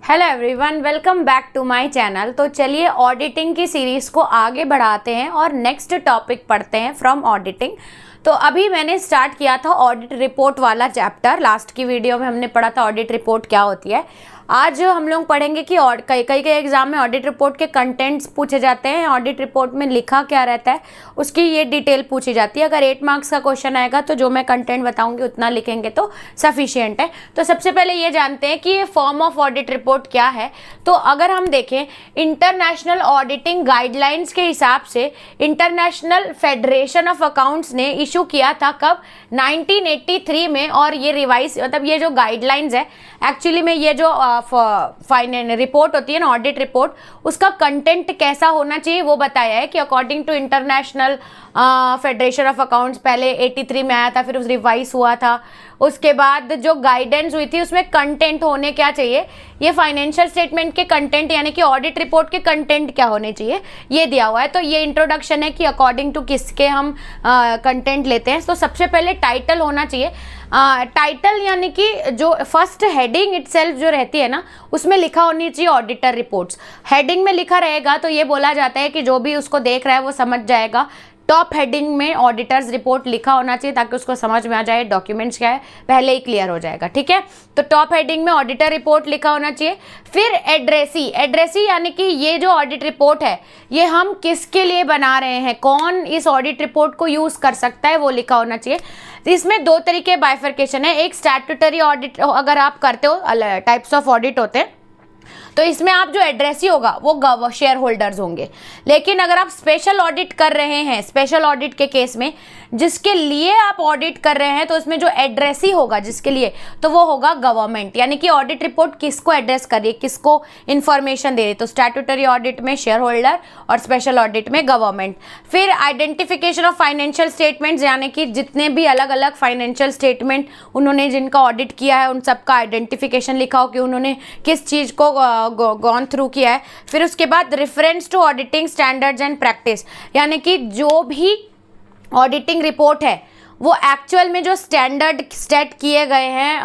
Hello everyone, welcome back to my channel. तो चलिए auditing की सीरीज़ को आगे बढ़ाते हैं और नेक्स्ट टॉपिक पढ़ते हैं फ्रॉम ऑडिटिंग। तो अभी मैंने स्टार्ट किया था ऑडिट रिपोर्ट वाला चैप्टर। लास्ट की वीडियो में हमने पढ़ा था ऑडिट रिपोर्ट क्या होती है। आज हम लोग पढ़ेंगे कि कई एग्जाम में ऑडिट रिपोर्ट के कंटेंट्स पूछे जाते हैं, ऑडिट रिपोर्ट में लिखा क्या रहता है उसकी ये डिटेल पूछी जाती है। अगर 8 मार्क्स का क्वेश्चन आएगा तो जो मैं कंटेंट बताऊंगी उतना लिखेंगे तो सफिशिएंट है। तो सबसे पहले ये जानते हैं कि ये फॉर्म ऑफ ऑडिट रिपोर्ट क्या है। तो अगर हम देखें इंटरनेशनल ऑडिटिंग गाइडलाइंस के हिसाब से इंटरनेशनल फेडरेशन ऑफ अकाउंट्स ने इशू किया था कब, 1983 में। और ये रिवाइज मतलब ये जो गाइडलाइंस है एक्चुअली में ये जो फाइनेंस रिपोर्ट होती है ना, ऑडिट रिपोर्ट, उसका कंटेंट कैसा होना चाहिए वो बताया है कि according to International Federation of Accounts पहले 83 में आया था, फिर उस रिवाइज हुआ था। उसके बाद जो गाइडेंस हुई थी उसमें कंटेंट होने क्या चाहिए, ये फाइनेंशियल स्टेटमेंट के कंटेंट यानी कि ऑडिट रिपोर्ट के कंटेंट क्या होने चाहिए ये दिया हुआ है। तो ये इंट्रोडक्शन है कि अकॉर्डिंग टू किसके हम कंटेंट लेते हैं। तो सबसे पहले टाइटल होना चाहिए। टाइटल यानी कि जो फर्स्ट हेडिंग इटसेल्फ जो रहती है ना उसमें लिखा होनी चाहिए ऑडिटर रिपोर्ट्स। हेडिंग में लिखा रहेगा तो ये बोला जाता है कि जो भी उसको देख रहा है वो समझ जाएगा। टॉप हेडिंग में ऑडिटर्स रिपोर्ट लिखा होना चाहिए ताकि उसको समझ में आ जाए डॉक्यूमेंट्स क्या है, पहले ही क्लियर हो जाएगा। ठीक है, तो टॉप हेडिंग में ऑडिटर रिपोर्ट लिखा होना चाहिए। फिर एड्रेसी यानी कि ये जो ऑडिट रिपोर्ट है ये हम किसके लिए बना रहे हैं, कौन इस ऑडिट रिपोर्ट को यूज कर सकता है वो लिखा होना चाहिए। तो इसमें दो तरीके बाइफर्केशन है। एक स्टैट्यूटरी ऑडिट अगर आप करते हो, टाइप्स ऑफ ऑडिट होते हैं, तो इसमें आप जो एड्रेसी होगा वो शेयर होल्डर्स होंगे। लेकिन अगर आप स्पेशल ऑडिट कर रहे हैं, स्पेशल ऑडिट के केस में जिसके लिए आप ऑडिट कर रहे हैं, तो इसमें जो एड्रेसी होगा जिसके लिए, तो वो होगा गवर्नमेंट। यानी कि ऑडिट रिपोर्ट किसको एड्रेस कर रही है, किसको इंफॉर्मेशन दे रही है। तो स्टैट्यूटरी ऑडिट में शेयर होल्डर और स्पेशल ऑडिट में गवर्नमेंट। फिर आइडेंटिफिकेशन ऑफ फाइनेंशियल स्टेटमेंट्स यानी कि जितने भी अलग अलग फाइनेंशियल स्टेटमेंट उन्होंने जिनका ऑडिट किया है उन सबका आइडेंटिफिकेशन लिखा हो कि उन्होंने किस चीज़ को गॉन थ्रू किया है। फिर उसके बाद reference to auditing standards and practice यानी कि जो भी ऑडिटिंग रिपोर्ट है वो एक्चुअल में जो स्टैंडर्ड सेट किए गए हैं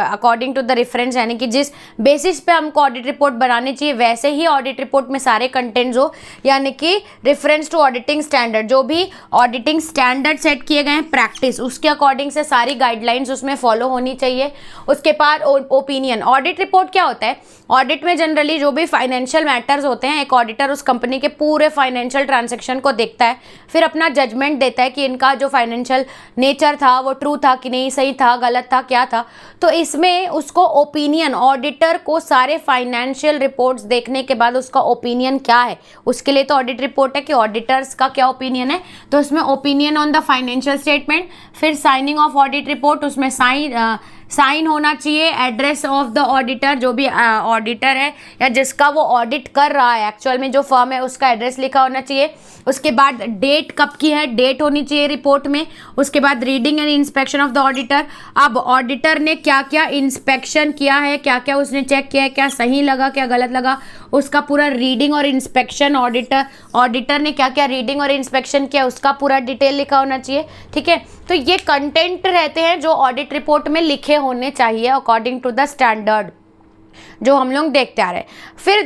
अकॉर्डिंग टू द रेफरेंस, यानी कि जिस बेसिस पे हमको ऑडिट रिपोर्ट बनानी चाहिए वैसे ही ऑडिट रिपोर्ट में सारे कंटेंट्स हो। यानी कि रेफरेंस टू ऑडिटिंग स्टैंडर्ड, जो भी ऑडिटिंग स्टैंडर्ड सेट किए गए हैं प्रैक्टिस उसके अकॉर्डिंग से सारी गाइडलाइंस उसमें फॉलो होनी चाहिए। उसके बाद ओपिनियन। ऑडिट रिपोर्ट क्या होता है, ऑडिट में जनरली जो भी फाइनेंशियल मैटर्स होते हैं एक ऑडिटर उस कंपनी के पूरे फाइनेंशियल ट्रांजेक्शन को देखता है, फिर अपना जजमेंट देता है कि इनका जो फाइनेंशियल नेचर था वो ट्रू था कि नहीं, सही था, गलत था, क्या था। तो इसमें उसको ओपिनियन, ऑडिटर को सारे फाइनेंशियल रिपोर्ट्स देखने के बाद उसका ओपिनियन क्या है, उसके लिए तो ऑडिट रिपोर्ट है कि ऑडिटर्स का क्या ओपिनियन है। तो इसमें opinion on the financial statement, फिर साइनिंग ऑफ ऑडिट रिपोर्ट, उसमें साइन होना चाहिए। एड्रेस ऑफ द ऑडिटर, जो भी ऑडिटर है या जिसका वो ऑडिट कर रहा है एक्चुअल में जो फर्म है उसका एड्रेस लिखा होना चाहिए। उसके बाद डेट कब की है, डेट होनी चाहिए रिपोर्ट में। उसके बाद reading and inspection of the auditor. अब ऑडिटर ने क्या क्या इंस्पेक्शन किया है, क्या क्या उसने चेक किया है, क्या सही लगा क्या गलत लगा, उसका पूरा रीडिंग और इंस्पेक्शन ऑडिटर ने क्या क्या रीडिंग और इंस्पेक्शन किया उसका पूरा डिटेल लिखा होना चाहिए। ठीक है, तो ये कंटेंट रहते हैं जो ऑडिट रिपोर्ट में लिखे होने चाहिए अकॉर्डिंग टू द स्टैंडर्ड जो हम लोग देखते आ रहे हैं। फिर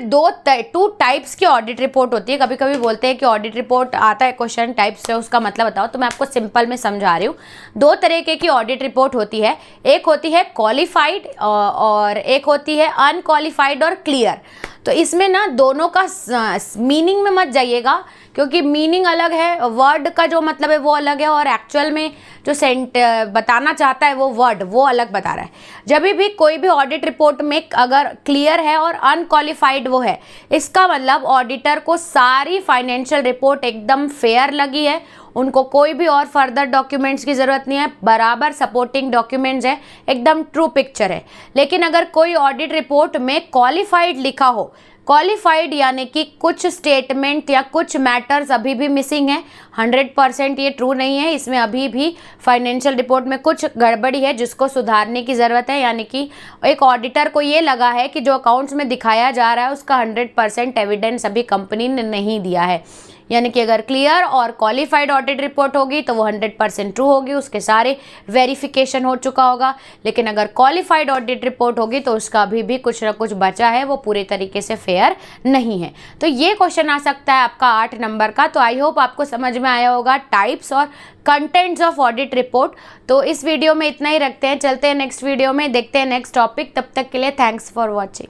टू टाइप्स की ऑडिट रिपोर्ट होती है। कभी कभी बोलते हैं कि ऑडिट रिपोर्ट आता है क्वेश्चन टाइप्स से, उसका मतलब बताओ, तो मैं आपको सिंपल में समझा रही हूँ। दो तरीके की ऑडिट रिपोर्ट होती है, एक होती है क्वालिफाइड और एक होती है अनक्वालिफाइड और क्लियर। तो इसमें ना दोनों का मीनिंग में मत जाइएगा क्योंकि मीनिंग अलग है, वर्ड का जो मतलब है वो अलग है और एक्चुअल में जो बताना चाहता है वो वर्ड वो अलग बता रहा है। जब भी कोई भी ऑडिट रिपोर्ट में अगर क्लियर है और अनक्वालिफाइड वो है, इसका मतलब ऑडिटर को सारी फाइनेंशियल रिपोर्ट एकदम फेयर लगी है, उनको कोई भी और फर्दर डॉक्यूमेंट्स की ज़रूरत नहीं है, बराबर सपोर्टिंग डॉक्यूमेंट्स है, एकदम ट्रू पिक्चर है। लेकिन अगर कोई ऑडिट रिपोर्ट में क्वालिफाइड लिखा हो, क्वालिफाइड यानी कि कुछ स्टेटमेंट या कुछ मैटर्स अभी भी मिसिंग है, 100% ये ट्रू नहीं है, इसमें अभी भी फाइनेंशियल रिपोर्ट में कुछ गड़बड़ी है जिसको सुधारने की ज़रूरत है। यानी कि एक ऑडिटर को ये लगा है कि जो अकाउंट्स में दिखाया जा रहा है उसका 100% एविडेंस अभी कंपनी ने नहीं दिया है। यानी कि अगर क्लियर और क्वालिफाइड ऑडिट रिपोर्ट होगी तो वो 100% ट्रू होगी, उसके सारे वेरिफिकेशन हो चुका होगा। लेकिन अगर क्वालिफाइड ऑडिट रिपोर्ट होगी तो उसका अभी भी कुछ ना कुछ बचा है, वो पूरे तरीके से फेयर नहीं है। तो ये क्वेश्चन आ सकता है आपका 8 नंबर का। तो आई होप आपको समझ में आया होगा टाइप्स और कंटेंट्स ऑफ ऑडिट रिपोर्ट। तो इस वीडियो में इतना ही रखते हैं, चलते हैं नेक्स्ट वीडियो में, देखते हैं नेक्स्ट टॉपिक। तब तक के लिए थैंक्स फॉर वॉचिंग।